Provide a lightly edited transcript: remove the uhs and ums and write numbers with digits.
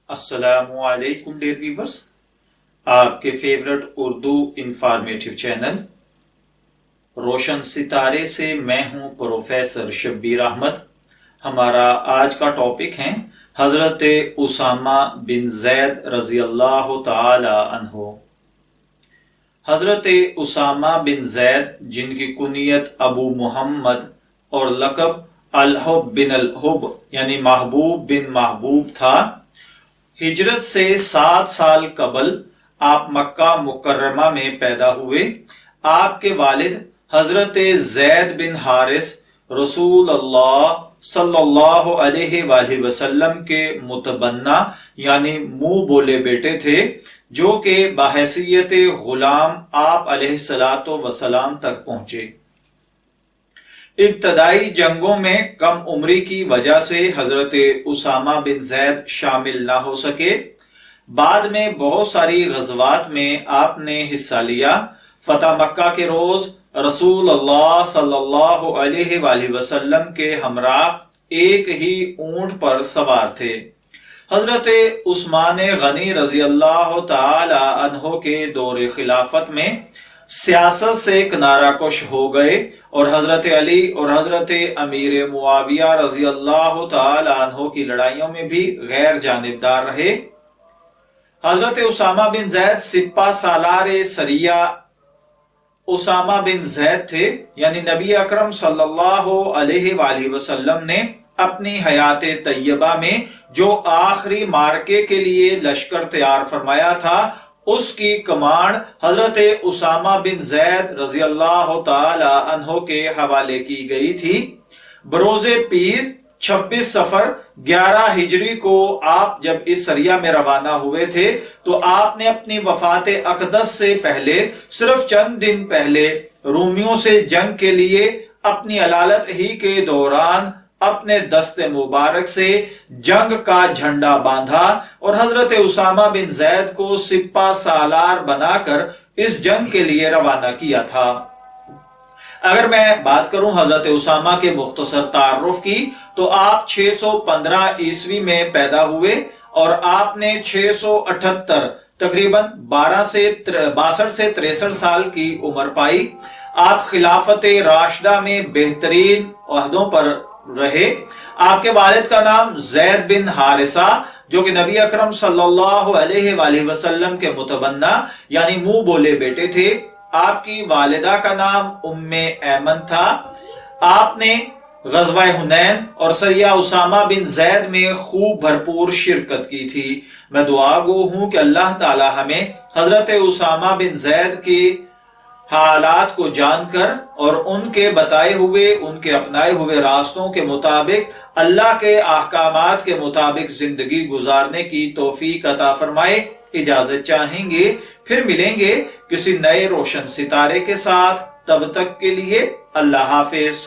السلام علیکم dear viewers, آپ کے فیورٹ اردو انفارمیٹیو چینل روشن ستارے سے میں ہوں پروفیسر شبیر احمد۔ ہمارا آج کا ٹاپک ہے حضرت اسامہ بن زید رضی اللہ تعالی عنہ۔ حضرت اسامہ بن زید، جن کی کنیت ابو محمد اور لقب الحب بن الحب یعنی محبوب بن محبوب تھا، ہجرت سے 7 سال قبل آپ مکہ مکرمہ میں پیدا ہوئے۔ آپ کے والد حضرت زید بن حارث رسول اللہ صلی اللہ علیہ وآلہ وسلم کے متبنہ یعنی منہ بولے بیٹے تھے، جو کہ بحیثیت غلام آپ علیہ الصلوۃ والسلام تک پہنچے۔ ابتدائی جنگوں میں کم عمری کی وجہ سے حضرت اسامہ بن زید شامل نہ ہو سکے۔ بعد میں بہت ساری غزوات میں آپ نے حصہ لیا۔ فتح مکہ کے روز رسول اللہ صلی اللہ علیہ وآلہ وسلم کے ہمراہ ایک ہی اونٹ پر سوار تھے۔ حضرت عثمان غنی رضی اللہ تعالی عنہ کے دور خلافت میں سیاست سے کنارہ کش ہو گئے اور حضرت علی اور حضرت امیر معاویہ رضی اللہ تعالی عنہ کی لڑائیوں میں بھی غیر جانبدار رہے۔ حضرت اسامہ بن زید سپہ سالار سریہ اسامہ بن زید تھے، یعنی نبی اکرم صلی اللہ علیہ وآلہ وسلم نے اپنی حیات طیبہ میں جو آخری مارکے کے لیے لشکر تیار فرمایا تھا، اس کی کمانڈ حضرت اسامہ بن زید رضی اللہ تعالی عنہ کے حوالے کی گئی تھی۔ بروز پیر 26 صفر 11 ہجری کو آپ جب اس سریہ میں روانہ ہوئے تھے تو آپ نے اپنی وفات اقدس سے پہلے صرف چند دن پہلے رومیوں سے جنگ کے لیے اپنی علالت ہی کے دوران اپنے دست مبارک سے جنگ کا جھنڈا باندھا اور حضرت اسامہ بن زید کو سپہ سالار بنا کر اس جنگ کے لیے روانہ کیا تھا۔ اگر میں بات کروں حضرت اسامہ کے مختصر تعارف کی تو آپ 615 عیسوی میں پیدا ہوئے اور آپ نے 678 تقریباً 62 سے 63 سال کی عمر پائی۔ آپ خلافت راشدہ میں بہترین عہدوں پر رہے۔ آپ کے والد کا نام زید بن حارثہ، جو کہ نبی اکرم صلی اللہ علیہ وآلہ وسلم کے متبنہ یعنی منہ بولے بیٹے تھے۔ آپ کی والدہ کا نام ام ایمن تھا۔ آپ نے غزوہ حنین اور سریہ اسامہ بن زید میں خوب بھرپور شرکت کی تھی۔ میں دعا گو ہوں کہ اللہ تعالی ہمیں حضرت اسامہ بن زید کی حالات کو جان کر اور ان کے بتائے ہوئے ان کے اپنائے ہوئے راستوں کے مطابق اللہ کے احکامات کے مطابق زندگی گزارنے کی توفیق عطا فرمائے۔ اجازت چاہیں گے، پھر ملیں گے کسی نئے روشن ستارے کے ساتھ۔ تب تک کے لیے اللہ حافظ۔